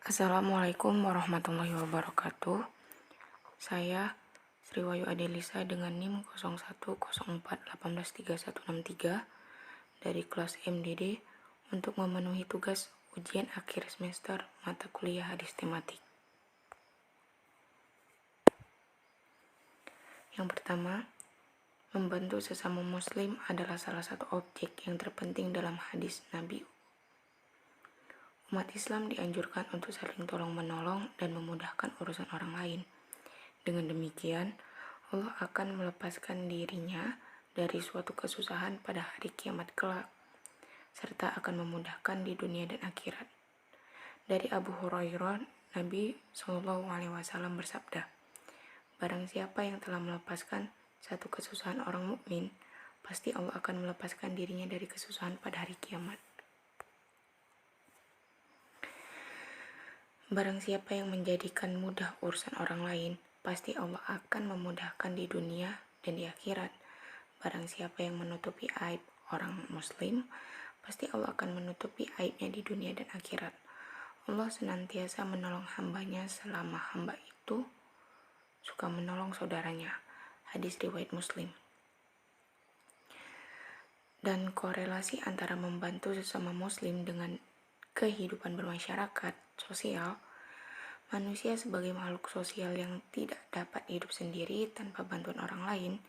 Assalamualaikum warahmatullahi wabarakatuh. Saya Sri Wayu Adelisa dengan NIM 0104183163 dari kelas MDD untuk memenuhi tugas ujian akhir semester mata kuliah hadis tematik. Yang pertama, membantu sesama muslim adalah salah satu objek yang terpenting dalam hadis Nabi. Umat Islam dianjurkan untuk saling tolong-menolong dan memudahkan urusan orang lain. Dengan demikian, Allah akan melepaskan dirinya dari suatu kesusahan pada hari kiamat kelak, serta akan memudahkan di dunia dan akhirat. Dari Abu Hurairah, Nabi SAW bersabda, "Barang siapa yang telah melepaskan satu kesusahan orang mukmin, pasti Allah akan melepaskan dirinya dari kesusahan pada hari kiamat." Barang siapa yang menjadikan mudah urusan orang lain, pasti Allah akan memudahkan di dunia dan di akhirat. Barang siapa yang menutupi aib orang muslim, pasti Allah akan menutupi aibnya di dunia dan akhirat. Allah senantiasa menolong hambanya selama hamba itu suka menolong saudaranya. Hadis riwayat Muslim. Dan korelasi antara membantu sesama muslim dengan kehidupan bermasyarakat sosial. Manusia sebagai makhluk sosial yang tidak dapat hidup sendiri tanpa bantuan orang lain,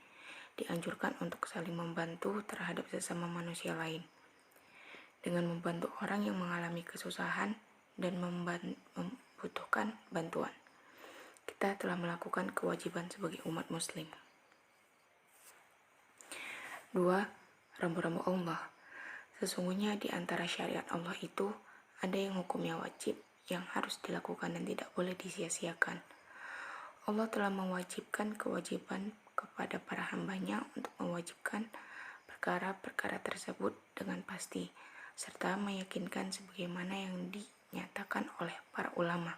dianjurkan untuk saling membantu terhadap sesama manusia lain. Dengan membantu orang yang mengalami kesusahan dan membutuhkan bantuan, kita telah melakukan kewajiban sebagai umat muslim. 2. Rambu-rambu Allah. Sesungguhnya di antara syariat Allah itu ada yang hukumnya wajib, yang harus dilakukan dan tidak boleh disia-siakan. Allah telah mewajibkan kewajiban kepada para hambanya untuk mewajibkan perkara-perkara tersebut dengan pasti, serta meyakinkan sebagaimana yang dinyatakan oleh para ulama,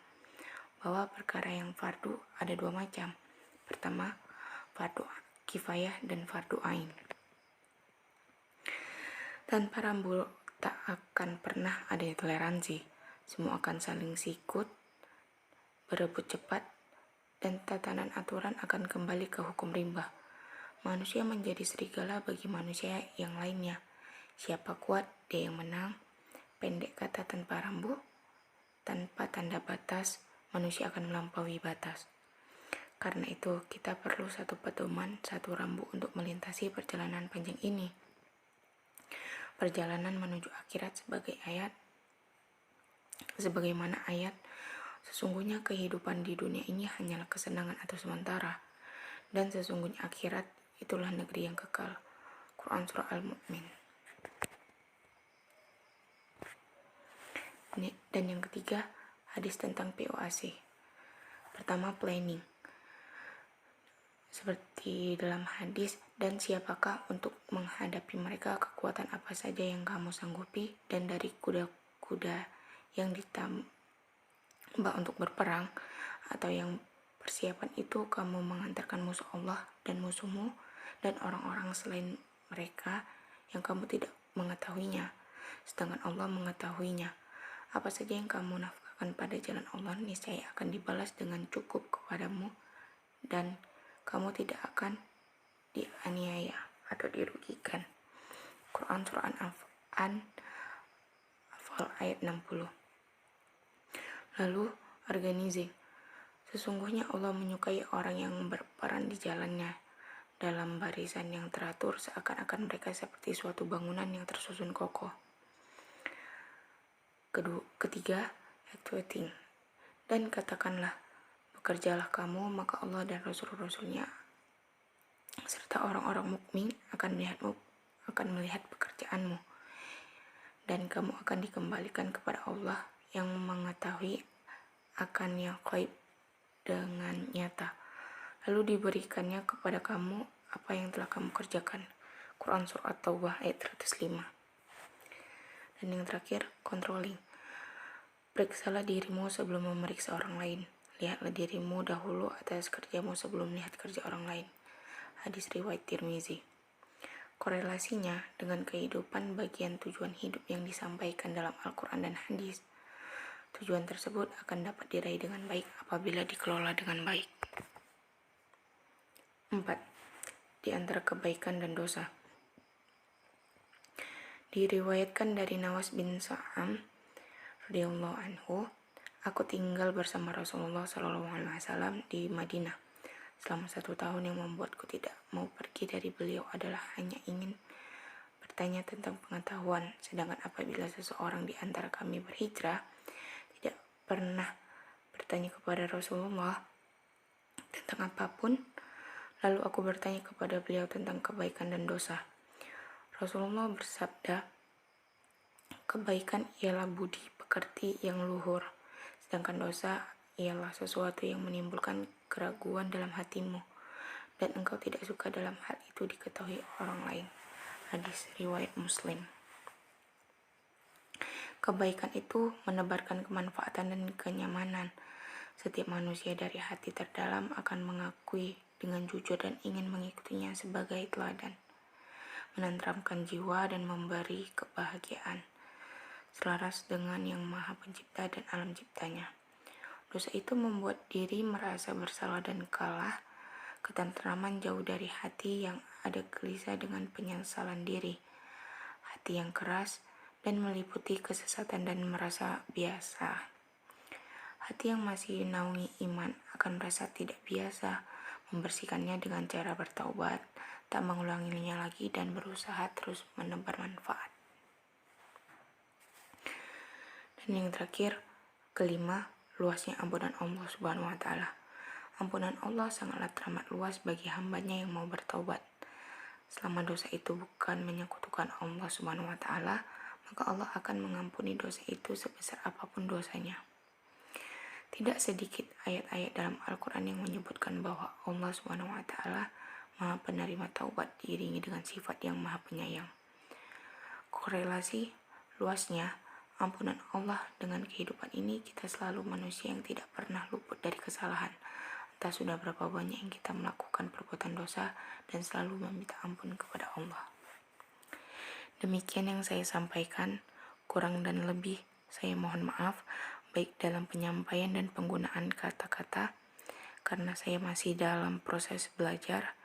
bahwa perkara yang fardu ada dua macam. Pertama, fardu kifayah dan fardu ain. Tanpa rambu tak akan pernah adanya toleransi. Semua akan saling sikut, berebut cepat, dan tatanan aturan akan kembali ke hukum rimba. Manusia menjadi serigala bagi manusia yang lainnya. Siapa kuat, dia yang menang. Pendek kata tanpa rambu, tanpa tanda batas, manusia akan melampaui batas. Karena itu, kita perlu satu pedoman, satu rambu untuk melintasi perjalanan panjang ini. Perjalanan menuju akhirat sebagaimana ayat, sesungguhnya kehidupan di dunia ini hanyalah kesenangan atau sementara, dan sesungguhnya akhirat itulah negeri yang kekal. Quran Surah Al-Mu'min. Dan yang ketiga, hadis tentang POAC. Pertama, planning. Seperti dalam hadis, dan siapakah untuk menghadapi mereka, kekuatan apa saja yang kamu sanggupi, dan dari kuda-kuda yang ditambah untuk berperang, atau yang persiapan itu kamu mengantarkan musuh Allah dan musuhmu dan orang-orang selain mereka yang kamu tidak mengetahuinya, sedangkan Allah mengetahuinya. Apa saja yang kamu nafkahkan pada jalan Allah niscaya akan dibalas dengan cukup kepadamu, dan kamu tidak akan dianiaya atau dirugikan. Quran Surah An-Anfal ayat 60. Lalu, organizing. Sesungguhnya Allah menyukai orang yang berperan di jalannya dalam barisan yang teratur, seakan-akan mereka seperti suatu bangunan yang tersusun kokoh. Ketiga, activating. Dan katakanlah, bekerjalah kamu, maka Allah dan Rasul-Rasulnya serta orang-orang mukmin akan melihat pekerjaanmu, dan kamu akan dikembalikan kepada Allah yang mengetahui akan yang gaib dengan nyata, lalu diberikannya kepada kamu apa yang telah kamu kerjakan. Quran Surah At-Taubah ayat 105. Dan yang terakhir, controlling. Periksalah dirimu sebelum memeriksa orang lain. Lihatlah dirimu dahulu atas kerjamu sebelum melihat kerja orang lain. Hadis riwayat Tirmizi. Korelasinya dengan kehidupan bagian tujuan hidup yang disampaikan dalam Al-Quran dan hadis. Tujuan tersebut akan dapat diraih dengan baik apabila dikelola dengan baik. 4. Di antara kebaikan dan dosa. Diriwayatkan dari Nawas bin Sa'am radhiyallahu anhu, aku tinggal bersama Rasulullah SAW di Madinah selama 1 tahun. Yang membuatku tidak mau pergi dari beliau adalah hanya ingin bertanya tentang pengetahuan. Sedangkan apabila seseorang di antara kami berhijrah, tidak pernah bertanya kepada Rasulullah tentang apapun. Lalu aku bertanya kepada beliau tentang kebaikan dan dosa. Rasulullah bersabda, kebaikan ialah budi pekerti yang luhur, sedangkan dosa ialah sesuatu yang menimbulkan keraguan dalam hatimu, dan engkau tidak suka dalam hal itu diketahui orang lain. Hadis riwayat Muslim. Kebaikan itu menebarkan kemanfaatan dan kenyamanan. Setiap manusia dari hati terdalam akan mengakui dengan jujur dan ingin mengikutinya sebagai teladan, menenteramkan jiwa dan memberi kebahagiaan, selaras dengan yang maha pencipta dan alam ciptanya. Dosa itu membuat diri merasa bersalah dan kalah, ketentraman jauh dari hati yang ada gelisah dengan penyesalan diri, hati yang keras dan meliputi kesesatan dan merasa biasa. Hati yang masih naungi iman akan merasa tidak biasa, membersihkannya dengan cara bertaubat, tak mengulanginya lagi dan berusaha terus menebar manfaat. Dan yang terakhir, kelima, luasnya ampunan Allah Subhanahu wa Ta'ala. Ampunan Allah sangatlah teramat luas bagi hambanya yang mau bertaubat. Selama dosa itu bukan menyekutukan Allah Subhanahu wa Ta'ala, maka Allah akan mengampuni dosa itu sebesar apapun dosanya. Tidak sedikit ayat-ayat dalam Al-Quran yang menyebutkan bahwa Allah Subhanahu wa Ta'ala Maha penerima taubat diiringi dengan sifat yang Maha penyayang. Korelasi luasnya ampunan Allah dengan kehidupan ini, kita selalu manusia yang tidak pernah luput dari kesalahan. Entah sudah berapa banyak yang kita melakukan perbuatan dosa dan selalu meminta ampun kepada Allah. Demikian yang saya sampaikan, kurang dan lebih saya mohon maaf, baik dalam penyampaian dan penggunaan kata-kata, karena saya masih dalam proses belajar.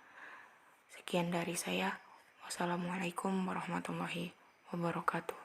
Sekian dari saya. Wassalamualaikum warahmatullahi wabarakatuh.